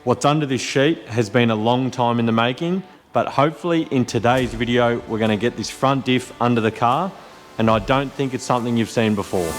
What's under this sheet has been a long time in the making, but hopefully in today's video, we're gonna get this front diff under the car, and I don't think it's something you've seen before.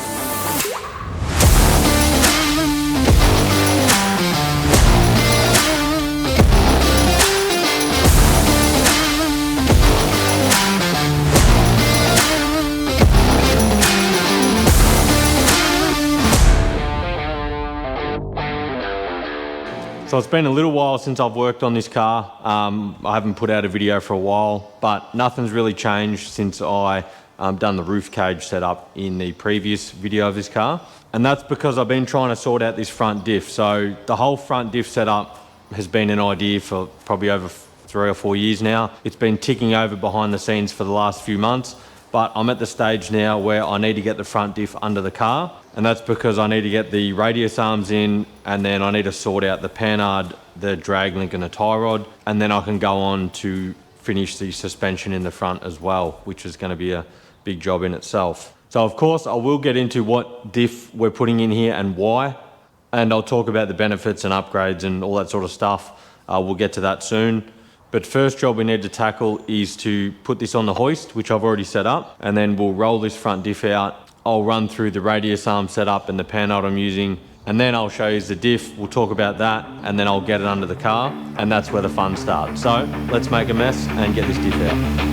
So it's been a little while since I've worked on this car. I haven't put out a video for a while, but nothing's really changed since I done the roof cage setup in the previous video of this car. And that's because I've been trying to sort out this front diff. So the whole front diff setup has been an idea for probably over 3 or 4 years now. It's been ticking over behind the scenes for the last few months, but I'm at the stage now where I need to get the front diff under the car. And that's because I need to get the radius arms in, and then I need to sort out the Panhard, the drag link and the tie rod. And then I can go on to finish the suspension in the front as well, which is gonna be a big job in itself. So of course I will get into what diff we're putting in here and why. And I'll talk about the benefits and upgrades and all that sort of stuff. We'll get to that soon. But first job we need to tackle is to put this on the hoist, which I've already set up. And then we'll roll this front diff out. I'll run through the radius arm setup and the Panhard I'm using, and then I'll show you the diff. We'll talk about that, and then I'll get it under the car, and that's where the fun starts. So let's make a mess and get this diff out.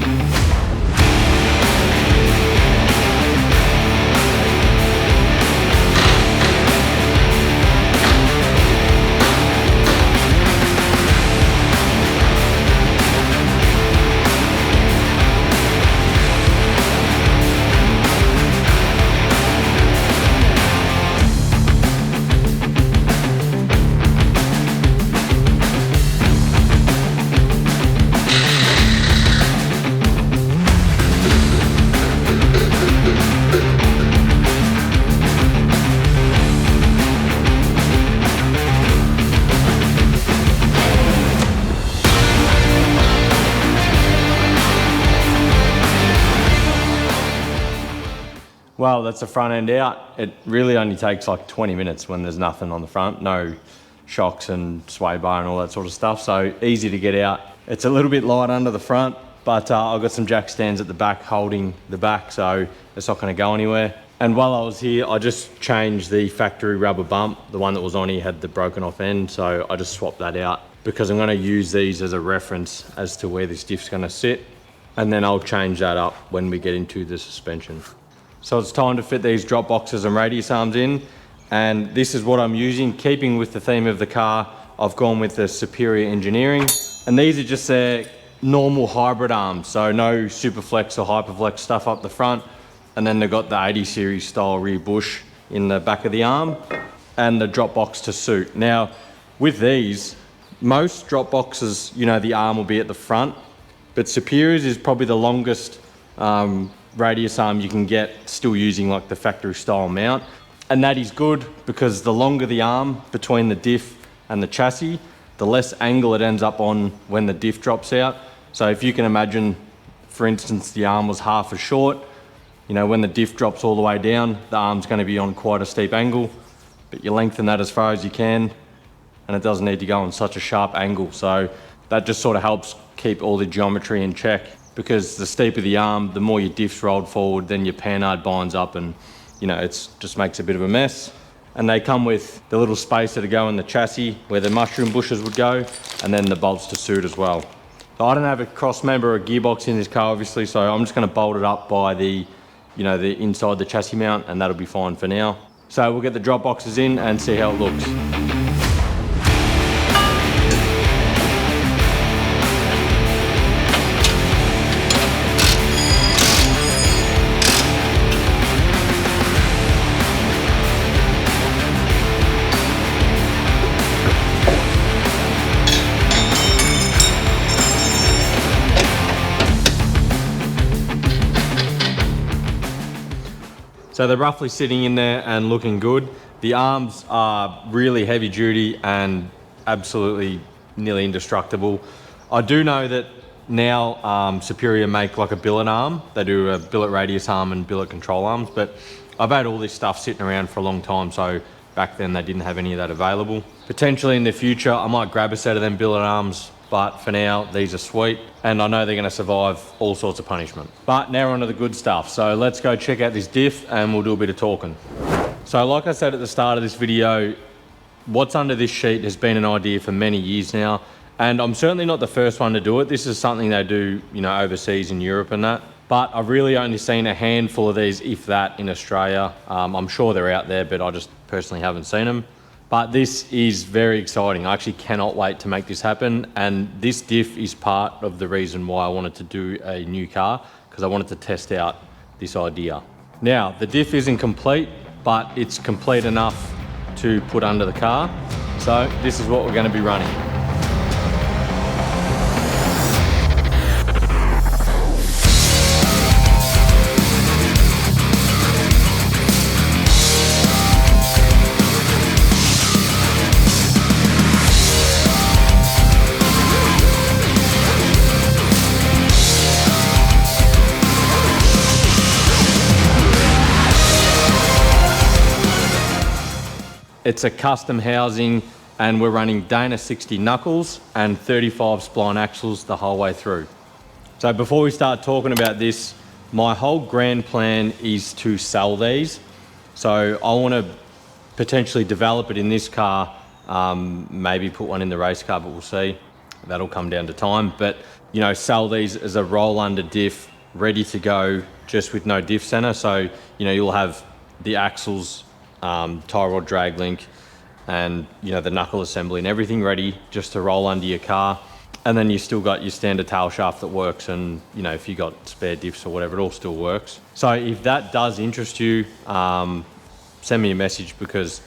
Well, that's the front end out. It really only takes like 20 minutes when there's nothing on the front, no shocks and sway bar and all that sort of stuff. So easy to get out. It's a little bit light under the front, but I've got some jack stands at the back holding the back, so it's not gonna go anywhere. And while I was here, I just changed the factory rubber bump. The one that was on here had the broken off end, so I just swapped that out because I'm gonna use these as a reference as to where this diff's gonna sit. And then I'll change that up when we get into the suspension. So it's time to fit these drop boxes and radius arms in, and this is what I'm using. Keeping with the theme of the car, I've gone with the Superior Engineering, and these are just their normal hybrid arms, so no Superflex or Hyperflex stuff up the front, and then they've got the 80 series style rear bush in the back of the arm, and the drop box to suit. Now, with these, most drop boxes, you know, the arm will be at the front, but Superior's is probably the longest radius arm you can get, still using like the factory style mount. And that is good because the longer the arm between the diff and the chassis, the less angle it ends up on when the diff drops out. So if you can imagine, for instance, the arm was half as short, you know, when the diff drops all the way down, the arm's going to be on quite a steep angle, but you lengthen that as far as you can, and it doesn't need to go on such a sharp angle. So that just sort of helps keep all the geometry in check, because the steeper the arm, the more your diff's rolled forward, then your Panhard binds up, and you know, it's just makes a bit of a mess. And they come with the little spacer to go in the chassis where the mushroom bushes would go, and then the bolts to suit as well. So I don't have a cross member or a gearbox in this car, obviously, so I'm just going to bolt it up by the, you know, the inside the chassis mount, and that'll be fine for now. So we'll get the drop boxes in and see how it looks. So they're roughly sitting in there and looking good. The arms are really heavy duty and absolutely nearly indestructible. I do know that now Superior make like a billet arm. They do a billet radius arm and billet control arms, but I've had all this stuff sitting around for a long time, so back then they didn't have any of that available. Potentially in the future, I might grab a set of them billet arms, but for now, these are sweet, and I know they're gonna survive all sorts of punishment. But now we're onto the good stuff. So let's go check out this diff and we'll do a bit of talking. So like I said at the start of this video, what's under this sheet has been an idea for many years now, and I'm certainly not the first one to do it. This is something they do, you know, overseas in Europe and that. But I've really only seen a handful of these, if that, in Australia. I'm sure they're out there, but I just personally haven't seen them. But this is very exciting. I actually cannot wait to make this happen. And this diff is part of the reason why I wanted to do a new car, because I wanted to test out this idea. Now, the diff isn't complete, but it's complete enough to put under the car. So this is what we're going to be running. It's a custom housing and we're running Dana 60 knuckles and 35 spline axles the whole way through. So before we start talking about this, my whole grand plan is to sell these. So I want to potentially develop it in this car, maybe put one in the race car, but we'll see. That'll come down to time. But, you know, sell these as a roll under diff, ready to go, just with no diff center. So, you know, you'll have the axles, tie rod drag link, and you know, the knuckle assembly and everything ready just to roll under your car. And then you still got your standard tail shaft that works, and you know, if you got spare diffs or whatever, it all still works. So if that does interest you, send me a message, because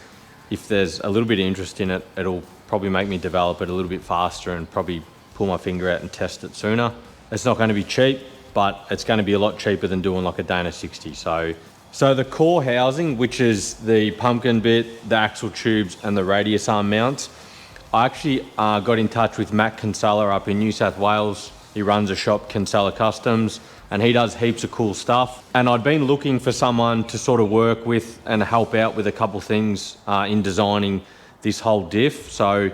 if there's a little bit of interest in it, it'll probably make me develop it a little bit faster and probably pull my finger out and test it sooner. It's not going to be cheap, but it's going to be a lot cheaper than doing like a Dana 60. So the core housing, which is the pumpkin bit, the axle tubes and the radius arm mounts, I actually got in touch with Matt Kinsella up in New South Wales. He runs a shop, Kinsella Customs, and he does heaps of cool stuff. And I'd been looking for someone to sort of work with and help out with a couple things in designing this whole diff. So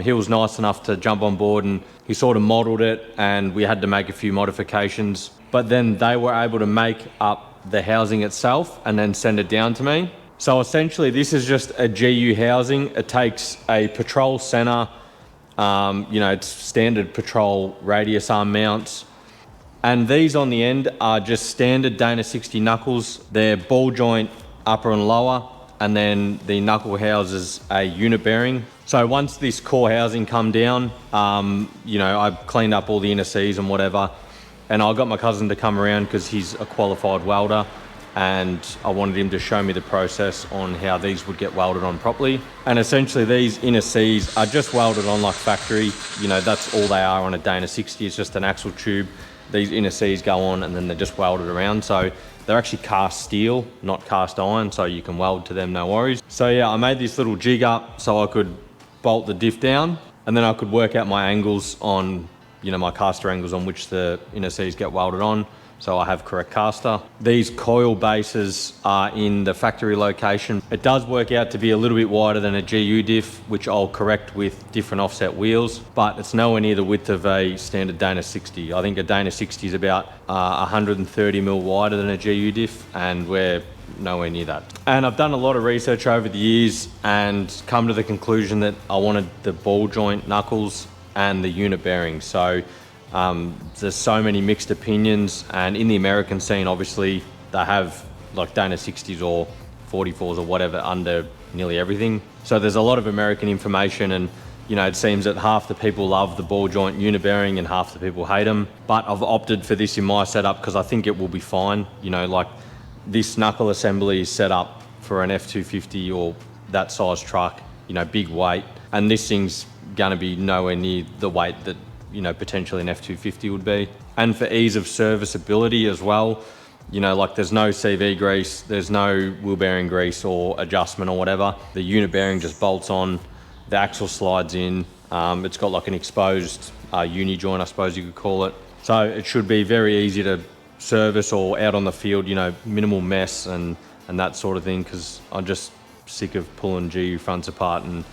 he was nice enough to jump on board, and he sort of modeled it, and we had to make a few modifications. But then they were able to make up the housing itself and then send it down to me. So essentially this is just a GU housing. It takes a patrol center, you know, it's standard patrol radius arm mounts. And these on the end are just standard Dana 60 knuckles. They're ball joint upper and lower, and then the knuckle houses a unit bearing. So once this core housing come down, you know, I cleaned up all the inner C's and whatever, and I got my cousin to come around because he's a qualified welder, and I wanted him to show me the process on how these would get welded on properly. And essentially these inner C's are just welded on like factory. You know, that's all they are on a Dana 60. It's just an axle tube. These inner C's go on and then they're just welded around. So they're actually cast steel, not cast iron, so you can weld to them, no worries. So yeah, I made this little jig up so I could bolt the diff down, and then I could work out my angles on, you know, my caster angles on which the inner C's get welded on, so I have correct caster. These coil bases are in the factory location. It does work out to be a little bit wider than a GU diff, which I'll correct with different offset wheels, but it's nowhere near the width of a standard Dana 60. I think a Dana 60 is about 130 mil wider than a GU diff, and we're nowhere near that. And I've done a lot of research over the years and come to the conclusion that I wanted the ball joint knuckles and the unit bearings. So there's so many mixed opinions, and in the American scene, obviously, they have like Dana 60s or 44s or whatever under nearly everything. So there's a lot of American information, and you know, it seems that half the people love the ball joint unit bearing and half the people hate them. But I've opted for this in my setup because I think it will be fine. You know, like this knuckle assembly is set up for an F250 or that size truck, you know, big weight, and this thing's going to be nowhere near the weight that, you know, potentially an F250 would be. And for ease of serviceability as well, you know, like there's no CV grease, there's no wheel bearing grease or adjustment or whatever. The unit bearing just bolts on, the axle slides in. It's got like an exposed uni joint, I suppose you could call it. So it should be very easy to service or out on the field, you know, minimal mess and that sort of thing, because I'm just sick of pulling GU fronts apart and,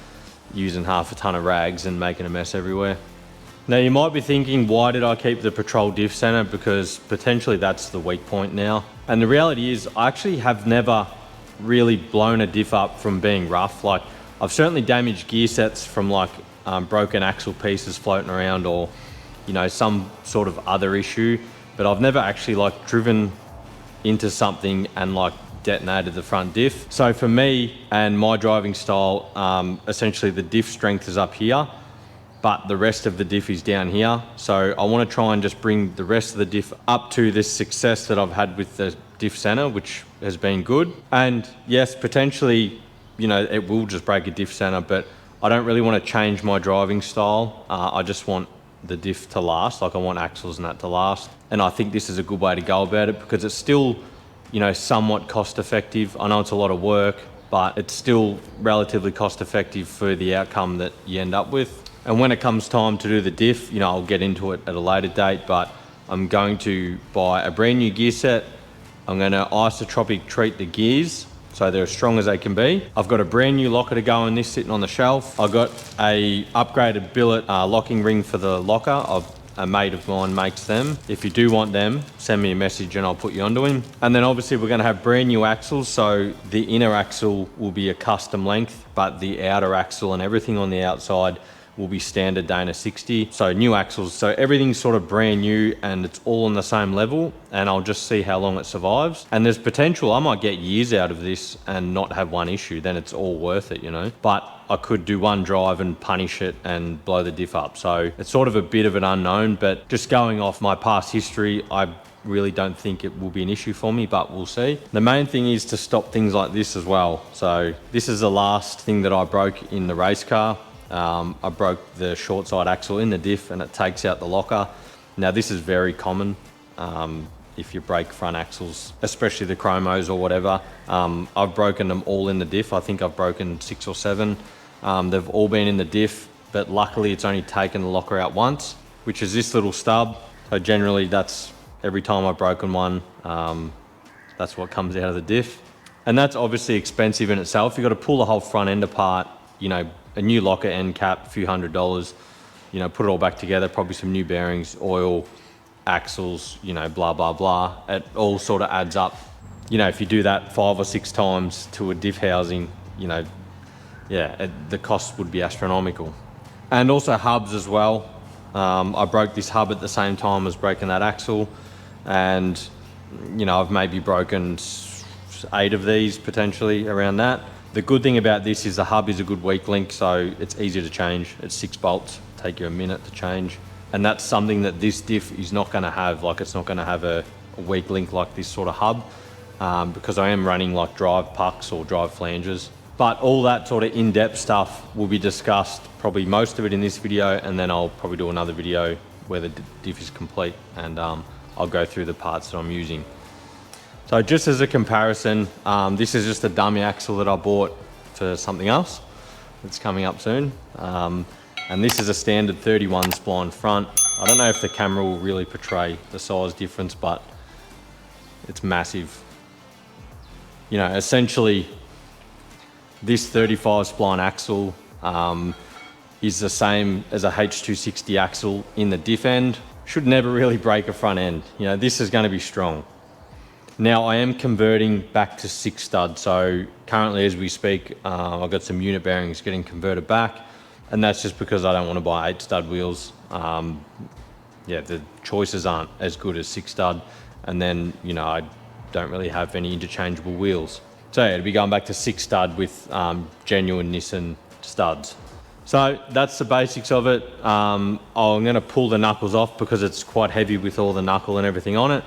using half a ton of rags and making a mess everywhere. Now you might be thinking, why did I keep the Patrol diff center? Because potentially that's the weak point now. And the reality is I actually have never really blown a diff up from being rough. Like I've certainly damaged gear sets from like broken axle pieces floating around, or you know, some sort of other issue, but I've never actually like driven into something and like detonated the front diff. So for me and my driving style, essentially the diff strength is up here, but the rest of the diff is down here. So I want to try and just bring the rest of the diff up to this success that I've had with the diff center, which has been good. And yes, potentially, you know, it will just break a diff center, but I don't really want to change my driving style. I just want the diff to last. Like I want axles and that to last. And I think this is a good way to go about it, because it's still, you know, somewhat cost effective. I know it's a lot of work, but it's still relatively cost effective for the outcome that you end up with. And when it comes time to do the diff, you know, I'll get into it at a later date, but I'm going to buy a brand new gear set. I'm going to isotropic treat the gears so they're as strong as they can be. I've got a brand new locker to go in this sitting on the shelf. I've got a upgraded billet locking ring for the locker. A mate of mine makes them. If you do want them, send me a message and I'll put you onto him. And then obviously we're going to have brand new axles. So the inner axle will be a custom length, but the outer axle and everything on the outside will be standard Dana 60. So new axles. So everything's sort of brand new and it's all on the same level, and I'll just see how long it survives. And there's potential I might get years out of this and not have one issue. Then it's all worth it, you know. But I could do one drive and punish it and blow the diff up. So it's sort of a bit of an unknown, but just going off my past history, I really don't think it will be an issue for me, but we'll see. The main thing is to stop things like this as well. So this is the last thing that I broke in the race car. I broke the short side axle in the diff and it takes out the locker. Now this is very common if you break front axles, especially the chromos or whatever. I've broken them all in the diff. I think I've broken 6 or 7. They've all been in the diff, but luckily it's only taken the locker out once, which is this little stub. So generally that's every time I've broken one, that's what comes out of the diff. And that's obviously expensive in itself. You've got to pull the whole front end apart, you know, a new locker end cap, a few $100s, you know, put it all back together, probably some new bearings, oil, axles, you know, blah, blah, blah. It all sort of adds up. You know, if you do that 5 or 6 times to a diff housing, you know, yeah, the cost would be astronomical. And also hubs as well. I broke this hub at the same time as breaking that axle. And, you know, I've maybe broken 8 of these potentially around that. The good thing about this is the hub is a good weak link, so it's easy to change. It's 6 bolts, take you a minute to change. And that's something that this diff is not gonna have. Like it's not gonna have a weak link like this sort of hub, because I am running like drive pucks or drive flanges. But all that sort of in-depth stuff will be discussed, probably most of it in this video, and then I'll probably do another video where the diff is complete and I'll go through the parts that I'm using. So just as a comparison, this is just a dummy axle that I bought for something else that's coming up soon. And this is a standard 31 spline front. I don't know if the camera will really portray the size difference, but it's massive. You know, essentially this 35 spline axle is the same as a H260 axle in the diff end. Should never really break a front end. You know, this is going to be strong. Now I am converting back to 6 stud. So currently as we speak, I've got some unit bearings getting converted back, and that's just because I don't want to buy 8 stud wheels. Yeah, the choices aren't as good as 6 stud. And then, you know, I don't really have any interchangeable wheels. So yeah, it'll be going back to 6 stud with genuine Nissan studs. So that's the basics of it. I'm going to pull the knuckles off because it's quite heavy with all the knuckle and everything on it.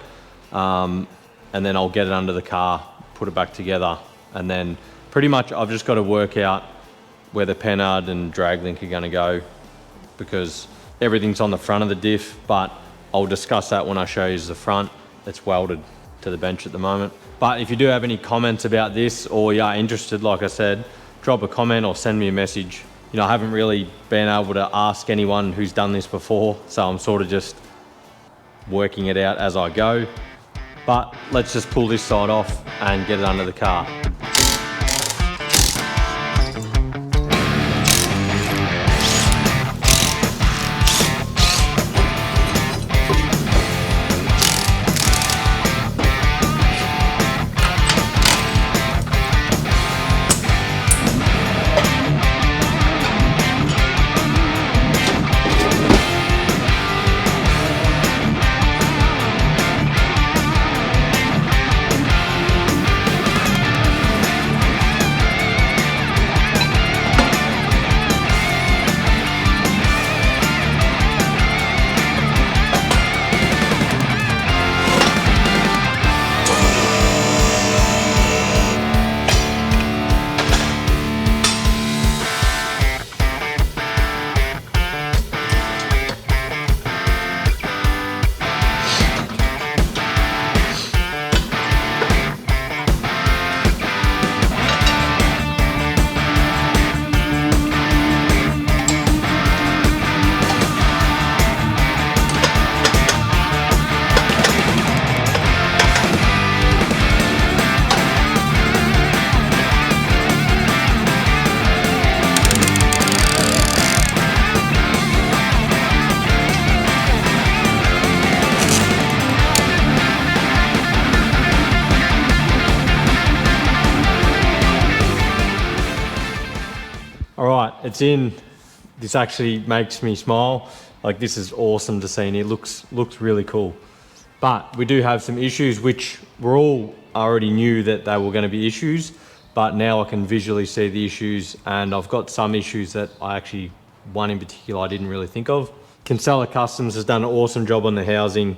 And then I'll get it under the car, put it back together. And then pretty much I've just got to work out where the Panhard and drag link are going to go, because everything's on the front of the diff, but I'll discuss that when I show you the front. It's welded to the bench at the moment. But if you do have any comments about this, or you are interested, like I said, drop a comment or send me a message. You know, I haven't really been able to ask anyone who's done this before, so I'm sort of just working it out as I go. But let's just pull this side off and get it under the car. it's in. This actually makes me smile. Like, this is awesome to see, and it looks really cool. But we do have some issues, which we're all already knew that they were going to be issues, but now I can visually see the issues, and I've got some issues that one in particular I didn't really think of. Kinsella Customs has done an awesome job on the housing.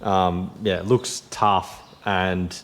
Yeah, it looks tough, and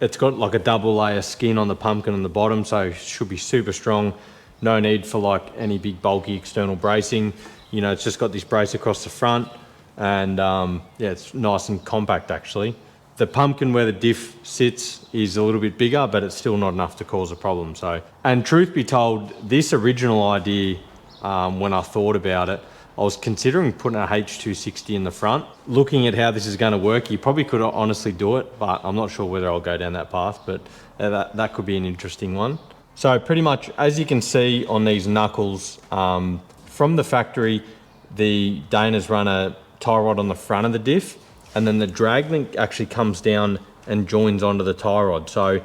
it's got like a double layer skin on the pumpkin on the bottom, so it should be super strong. No need for like any big bulky external bracing. You know, it's just got this brace across the front, and yeah, it's nice and compact actually. The pumpkin where the diff sits is a little bit bigger, but it's still not enough to cause a problem. So, and truth be told, this original idea, when I thought about it, I was considering putting a H260 in the front. Looking at how this is going to work, you probably could honestly do it, but I'm not sure whether I'll go down that path, but that could be an interesting one. So pretty much, as you can see on these knuckles, from the factory, the Dana's run a tie rod on the front of the diff, and then the drag link actually comes down and joins onto the tie rod. So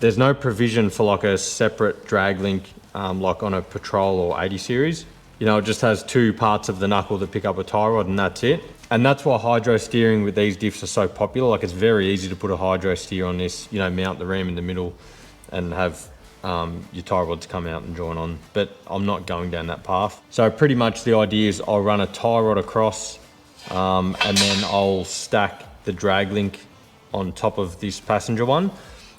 there's no provision for like a separate drag link, like on a Patrol or 80 series. You know, it just has two parts of the knuckle that pick up a tie rod, and that's it. And that's why hydro steering with these diffs are so popular. Like, it's very easy to put a hydro steer on this, you know, mount the ram in the middle and have your tie rods come out and join on. But I'm not going down that path. So pretty much the idea is I'll run a tie rod across, and then I'll stack the drag link on top of this passenger one,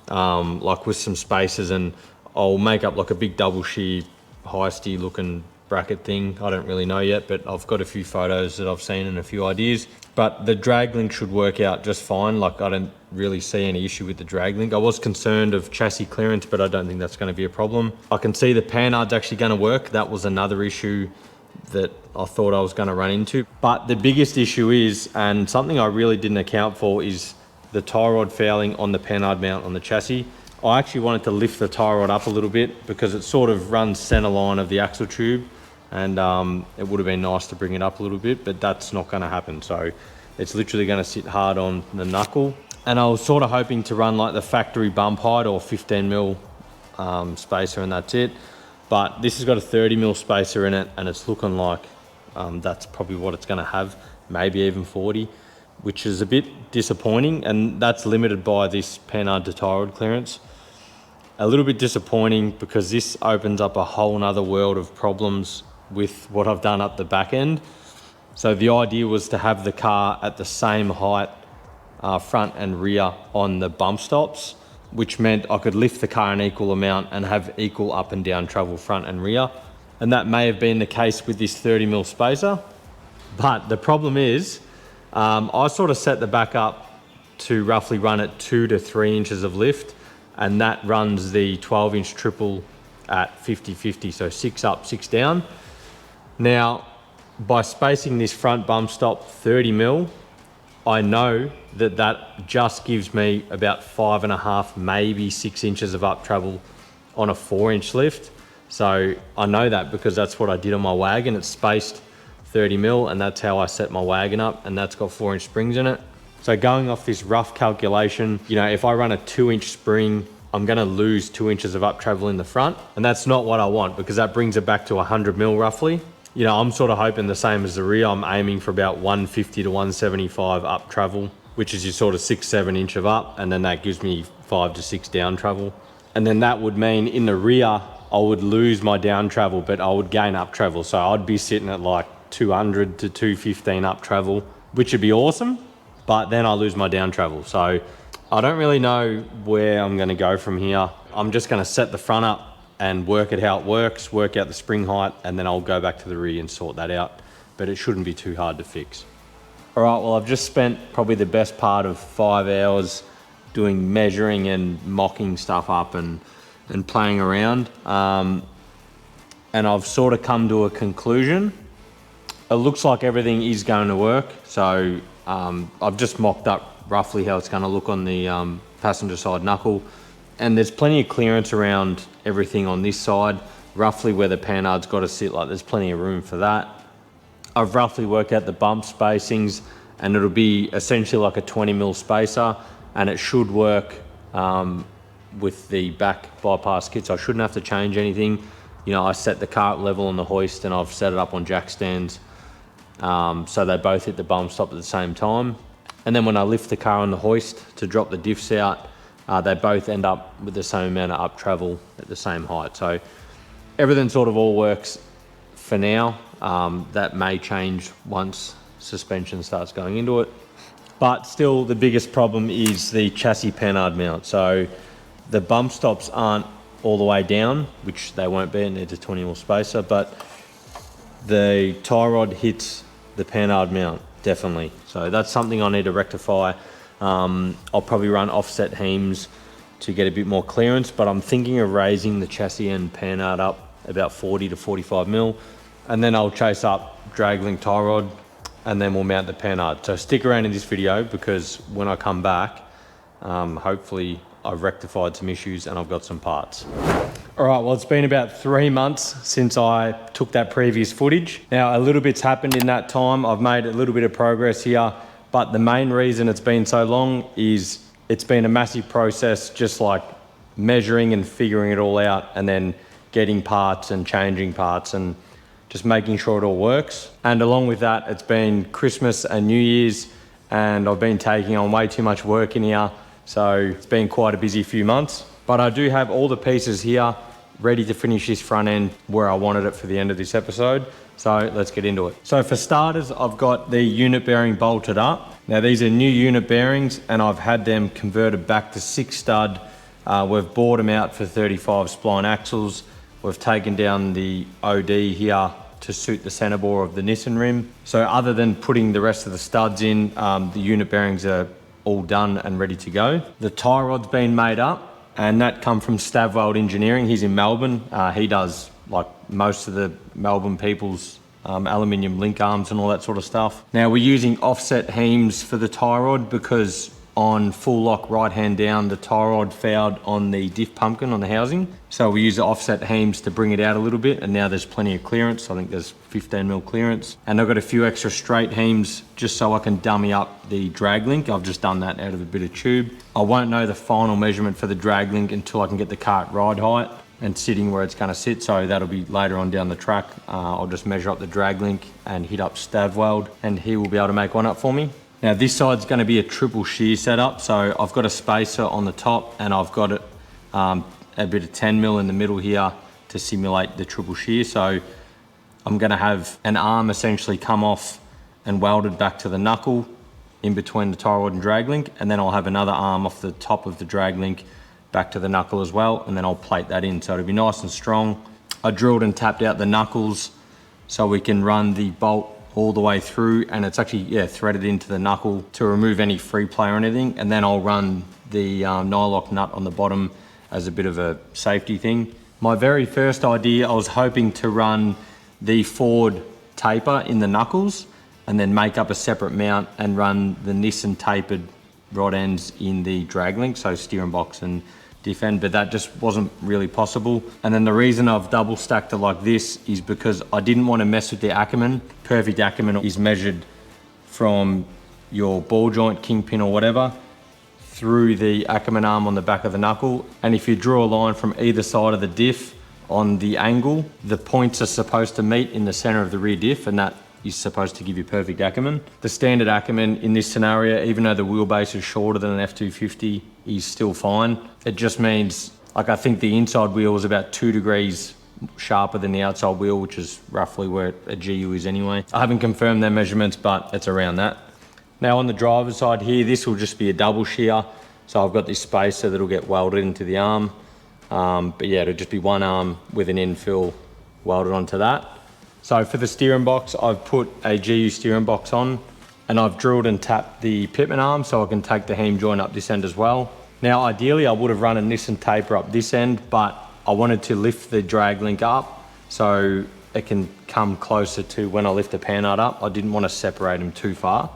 like with some spacers, and I'll make up like a big double shear, high steer looking bracket thing. I don't really know yet, but I've got a few photos that I've seen and a few ideas. But the drag link should work out just fine. Like, I don't really see any issue with the drag link. I was concerned of chassis clearance, but I don't think that's going to be a problem. I can see the Panhard's actually going to work. That was another issue that I thought I was going to run into. But the biggest issue is, and something I really didn't account for, is the tie rod fouling on the Panhard mount on the chassis. I actually wanted to lift the tie rod up a little bit because it sort of runs center line of the axle tube, and it would have been nice to bring it up a little bit, but that's not going to happen. So it's literally going to sit hard on the knuckle. And I was sort of hoping to run like the factory bump height or 15mm spacer, and that's it. But this has got a 30mm spacer in it, and it's looking like that's probably what it's going to have, maybe even 40, which is a bit disappointing, and that's limited by this Panhard to tie rod clearance. A little bit disappointing because this opens up a whole nother world of problems with what I've done up the back end. So the idea was to have the car at the same height, front and rear, on the bump stops, which meant I could lift the car an equal amount and have equal up and down travel front and rear. And that may have been the case with this 30mm spacer. But the problem is, I sort of set the back up to roughly run at 2 to 3 inches of lift, and that runs the 12-inch triple at 50-50, so 6 up, 6 down. Now, by spacing this front bump stop 30mm, I know that that just gives me about 5.5, maybe 6 inches of up travel on a 4-inch lift. So I know that because that's what I did on my wagon. It's spaced 30mm, and that's how I set my wagon up, and that's got 4-inch springs in it. So going off this rough calculation, you know, if I run a 2-inch spring, I'm going to lose 2 inches of up travel in the front, and that's not what I want, because that brings it back to 100mm roughly. You know, I'm sort of hoping the same as the rear. I'm aiming for about 150 to 175 up travel, which is your sort of 6-7 inch of up, and then that gives me 5 to 6 down travel. And then that would mean in the rear, I would lose my down travel, but I would gain up travel. So I'd be sitting at like 200 to 215 up travel, which would be awesome, but then I lose my down travel. So I don't really know where I'm going to go from here. I'm just going to set the front up and work it how it works, work out the spring height, and then I'll go back to the rear and sort that out. But it shouldn't be too hard to fix. All right, well, I've just spent probably the best part of 5 hours doing measuring and mocking stuff up and playing around. And I've sort of come to a conclusion. It looks like everything is going to work. So I've just mocked up roughly how it's going to look on the passenger side knuckle. And there's plenty of clearance around everything on this side, roughly where the Panhard's got to sit. Like, there's plenty of room for that. I've roughly worked out the bump spacings, and it'll be essentially like a 20mm spacer, and it should work with the back bypass kit, so I shouldn't have to change anything. you know, I set the car level on the hoist and I've set it up on jack stands. So they both hit the bump stop at the same time. And then when I lift the car on the hoist to drop the diffs out, they both end up with the same amount of up travel at the same height. So everything sort of all works for now. That may change once suspension starts going into it. But still, the biggest problem is the chassis Panhard mount. So the bump stops aren't all the way down, which they won't be, it needs a 20mm spacer, but the tie rod hits the Panhard mount, definitely. So that's something I need to rectify. I'll probably run offset heams to get a bit more clearance, but I'm thinking of raising the chassis and Panhard up about 40 to 45mm, and then I'll chase up drag link tie rod, and then we'll mount the Panhard. So stick around in this video, because when I come back, hopefully I've rectified some issues and I've got some parts. All right, well, it's been about 3 months since I took that previous footage. Now, a little bit's happened in that time. I've made a little bit of progress here, but the main reason it's been so long is it's been a massive process, just like measuring and figuring it all out, and then getting parts and changing parts and just making sure it all works. And along with that, it's been Christmas and New Year's, and I've been taking on way too much work in here. So it's been quite a busy few months, but I do have all the pieces here ready to finish this front end where I wanted it for the end of this episode. So let's get into it. So for starters, I've got the unit bearing bolted up. Now these are new unit bearings and I've had them converted back to 6 stud. We've bored them out for 35 spline axles. We've taken down the OD here to suit the center bore of the Nissan rim. So other than putting the rest of the studs in, the unit bearings are all done and ready to go. The tie rod's been made up, and that come from Stavweld Engineering. He's in Melbourne. He does like most of the Melbourne people's aluminium link arms and all that sort of stuff. Now we're using offset heams for the tie rod because on full lock right hand down, the tie rod fouled on the diff pumpkin on the housing. So we use the offset heams to bring it out a little bit, and now there's plenty of clearance. I think there's 15mm clearance. And I've got a few extra straight heams just so I can dummy up the drag link. I've just done that out of a bit of tube. I won't know the final measurement for the drag link until I can get the cart ride height and sitting where it's going to sit, so that'll be later on down the track. I'll just measure up the drag link and hit up Stavweld, and he will be able to make one up for me. Now this side's going to be a triple shear setup, so I've got a spacer on the top and I've got it a bit of 10mm in the middle here to simulate the triple shear. So I'm going to have an arm essentially come off and welded back to the knuckle in between the tie rod and drag link, and then I'll have another arm off the top of the drag link back to the knuckle as well, and then I'll plate that in so it'll be nice and strong. I drilled and tapped out the knuckles so we can run the bolt all the way through, and it's actually threaded into the knuckle to remove any free play or anything, and then I'll run the nylock nut on the bottom as a bit of a safety thing. My very first idea, I was hoping to run the Ford taper in the knuckles and then make up a separate mount and run the Nissan tapered rod ends in the drag link, so steering box and diff end, but that just wasn't really possible. And then the reason I've double stacked it like this is because I didn't want to mess with the Ackerman. Perfect Ackerman is measured from your ball joint, kingpin or whatever, through the Ackerman arm on the back of the knuckle. And if you draw a line from either side of the diff on the angle, the points are supposed to meet in the center of the rear diff, and that is supposed to give you perfect Ackerman. The standard Ackerman in this scenario, even though the wheelbase is shorter than an F250, is still fine. It just means, like, I think the inside wheel is about 2 degrees sharper than the outside wheel, which is roughly where a GU is anyway. I haven't confirmed their measurements, but it's around that. Now on the driver's side here, this will just be a double shear. So I've got this spacer that'll get welded into the arm. But yeah, it'll just be one arm with an infill welded onto that. So for the steering box, I've put a GU steering box on, and I've drilled and tapped the pitman arm so I can take the heam joint up this end as well. Now ideally I would have run a Nissan taper up this end, but I wanted to lift the drag link up so it can come closer to when I lift the Panhard up. I didn't want to separate them too far.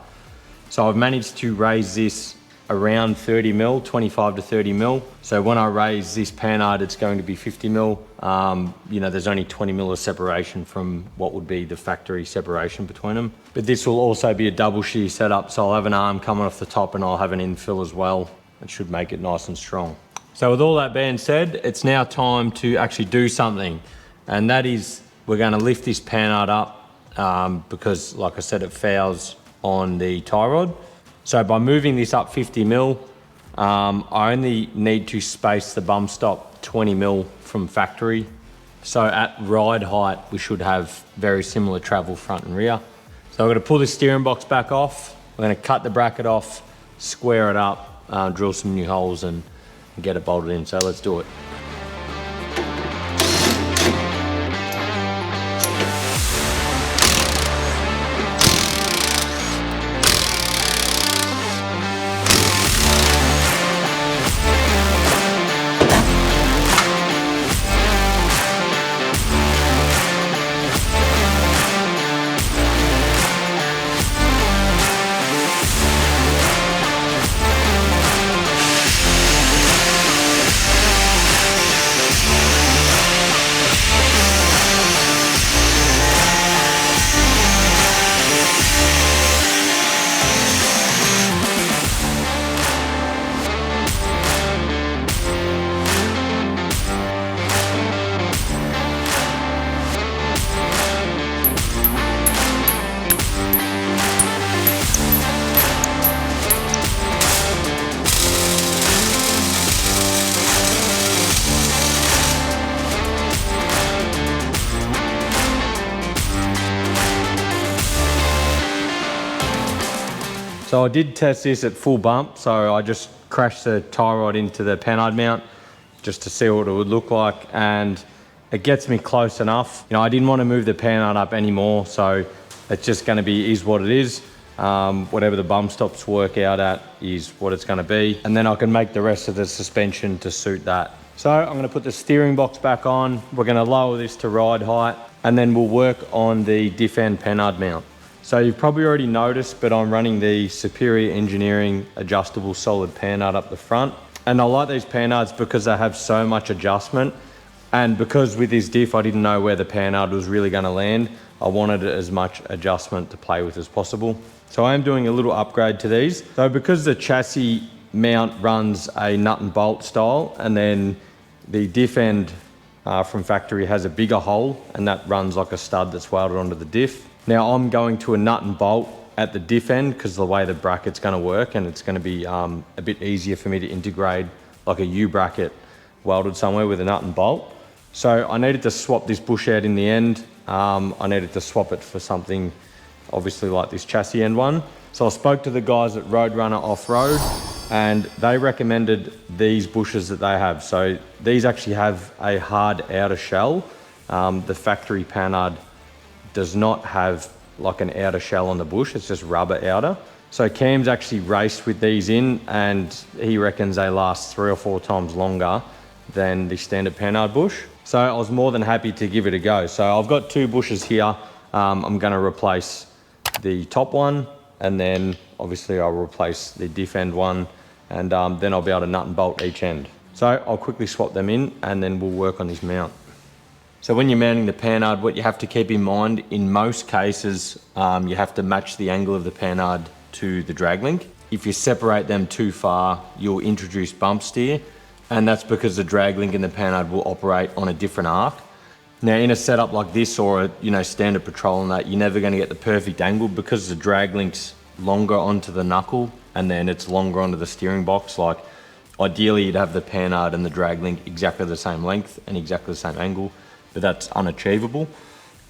So I've managed to raise this around 30mm, 25 to 30mm. So when I raise this Panhard, it's going to be 50mm. You know, there's only 20mm of separation from what would be the factory separation between them. But this will also be a double shear setup, so I'll have an arm coming off the top and I'll have an infill as well. It should make it nice and strong. So with all that being said, it's now time to actually do something. And that is, we're going to lift this Panhard up because, like I said, it fouls on the tie rod. So by moving this up 50 mil, I only need to space the bum stop 20 mil from factory. So at ride height, we should have very similar travel front and rear. So I'm going to pull this steering box back off. We're going to cut the bracket off, square it up, drill some new holes and get it bolted in. So let's do it. So I did test this at full bump, so I just crashed the tie rod into the Panhard mount just to see what it would look like, and it gets me close enough. You know, I didn't want to move the Panhard up anymore, so it's just going to be is what it is. Whatever the bump stops work out at is what it's going to be, and then I can make the rest of the suspension to suit that. So I'm going to put the steering box back on. We're going to lower this to ride height, and then we'll work on the diff end Panhard mount. So you've probably already noticed, but I'm running the Superior Engineering adjustable solid Panhard up the front. And I like these Panhards because they have so much adjustment. And because with this diff, I didn't know where the Panhard was really going to land, I wanted as much adjustment to play with as possible. So I am doing a little upgrade to these. So because the chassis mount runs a nut and bolt style, and then the diff end from factory has a bigger hole, and that runs like a stud that's welded onto the diff. Now I'm going to a nut and bolt at the diff end because the way the bracket's going to work, and it's going to be a bit easier for me to integrate like a U bracket welded somewhere with a nut and bolt. So I needed to swap this bush out in the end. I needed to swap it for something obviously like this chassis end one. So I spoke to the guys at Roadrunner Off-Road, and they recommended these bushes that they have. So these actually have a hard outer shell. The factory Panhard does not have like an outer shell on the bush, it's just rubber outer. So Cam's actually raced with these in, and he reckons they last 3 or 4 times longer than the standard Panhard bush. So I was more than happy to give it a go. So I've got 2 bushes here. I'm going to replace the top one, and then obviously I'll replace the diff end one, and then I'll be able to nut and bolt each end. So I'll quickly swap them in, and then we'll work on this mount. So when you're mounting the Panhard, what you have to keep in mind, in most cases, you have to match the angle of the Panhard to the drag link. If you separate them too far, you'll introduce bump steer, and that's because the drag link in the Panhard will operate on a different arc. Now in a setup like this, or a standard patrol and that, you're never going to get the perfect angle because the drag link's longer onto the knuckle, and then it's longer onto the steering box. Like ideally you'd have the Panhard and the drag link exactly the same length and exactly the same angle, but that's unachievable.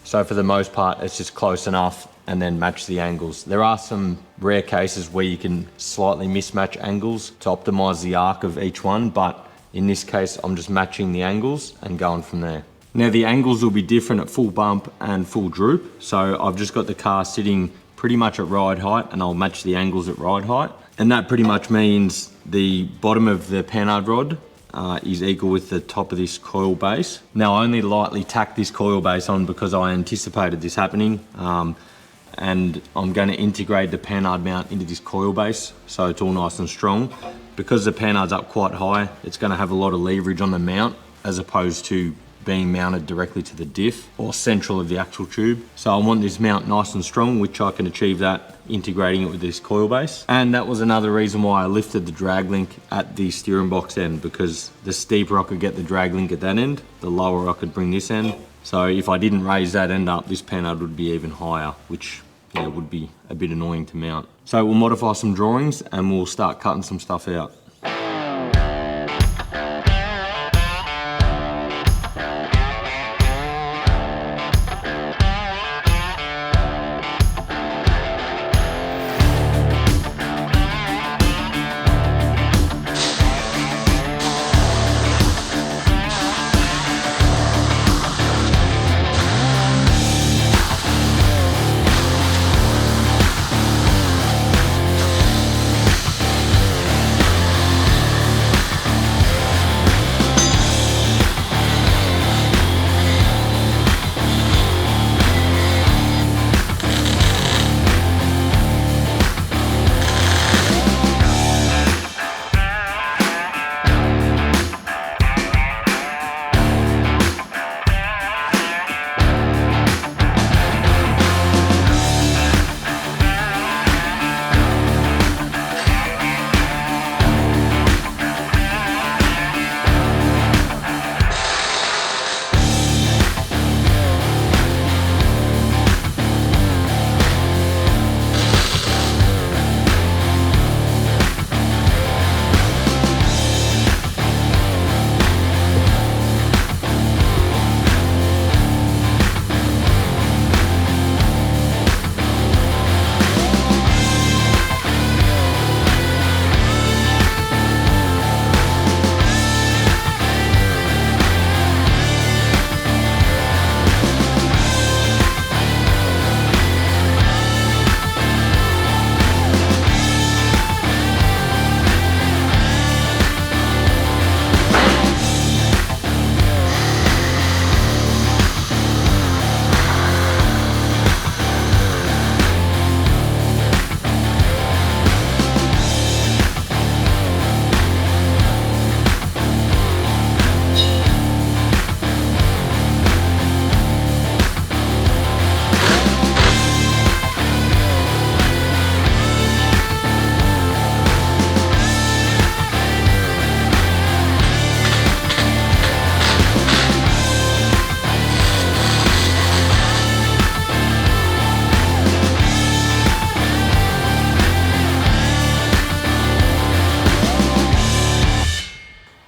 So for the most part, it's just close enough, and then match the angles. There are some rare cases where you can slightly mismatch angles to optimize the arc of each one, but in this case, I'm just matching the angles and going from there. Now the angles will be different at full bump and full droop. So I've just got the car sitting pretty much at ride height, and I'll match the angles at ride height. And that pretty much means the bottom of the Panhard rod is equal with the top of this coil base. Now I only lightly tacked this coil base on because I anticipated this happening, and I'm going to integrate the Panhard mount into this coil base so it's all nice and strong. Because the Panhard's up quite high, it's going to have a lot of leverage on the mount as opposed to being mounted directly to the diff or central of the actual tube. So I want this mount nice and strong, which I can achieve that integrating it with this coil base. And that was another reason why I lifted the drag link at the steering box end, because the steeper I could get the drag link at that end, the lower I could bring this end. So if I didn't raise that end up, this Panhard would be even higher, which yeah, would be a bit annoying to mount. So we'll modify some drawings and we'll start cutting some stuff out.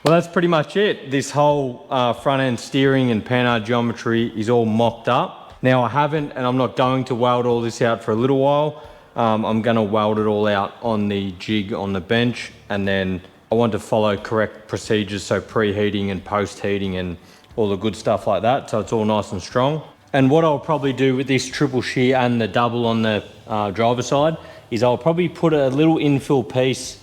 Well, that's pretty much it. This whole front end steering and Panhard geometry is all mocked up. Now I haven't, and I'm not going to weld all this out for a little while. I'm gonna weld it all out on the jig on the bench, and then I want to follow correct procedures, so preheating and post-heating and all the good stuff like that, so it's all nice and strong. And what I'll probably do with this triple shear and the double on the driver's side is I'll probably put a little infill piece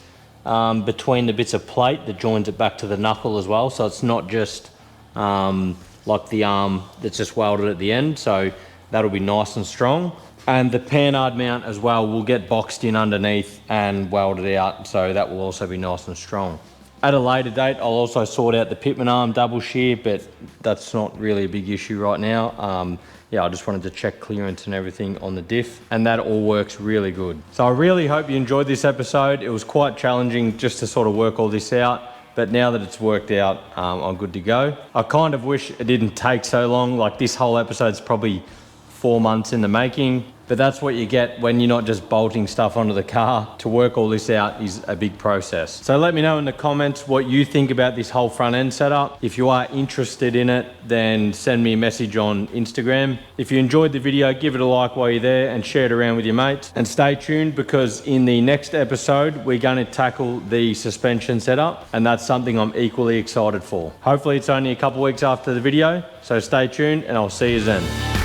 between the bits of plate that joins it back to the knuckle as well, so it's not just like the arm that's just welded at the end, so that'll be nice and strong. And the Panhard mount as well will get boxed in underneath and welded out, so that will also be nice and strong. At a later date, I'll also sort out the pitman arm double shear, but that's not really a big issue right now. Yeah, I just wanted to check clearance and everything on the diff, and that all works really good. So I really hope you enjoyed this episode. It was quite challenging just to sort of work all this out, but now that it's worked out, I'm good to go. I kind of wish it didn't take so long. Like, this whole episode's probably 4 months in the making, but that's what you get when you're not just bolting stuff onto the car. To work all this out is a big process. So let me know in the comments what you think about this whole front end setup. If you are interested in it, then send me a message on Instagram. If you enjoyed the video, give it a like while you're there and share it around with your mates. And stay tuned, because in the next episode, we're going to tackle the suspension setup, and that's something I'm equally excited for. Hopefully it's only a couple weeks after the video, so stay tuned and I'll see you then.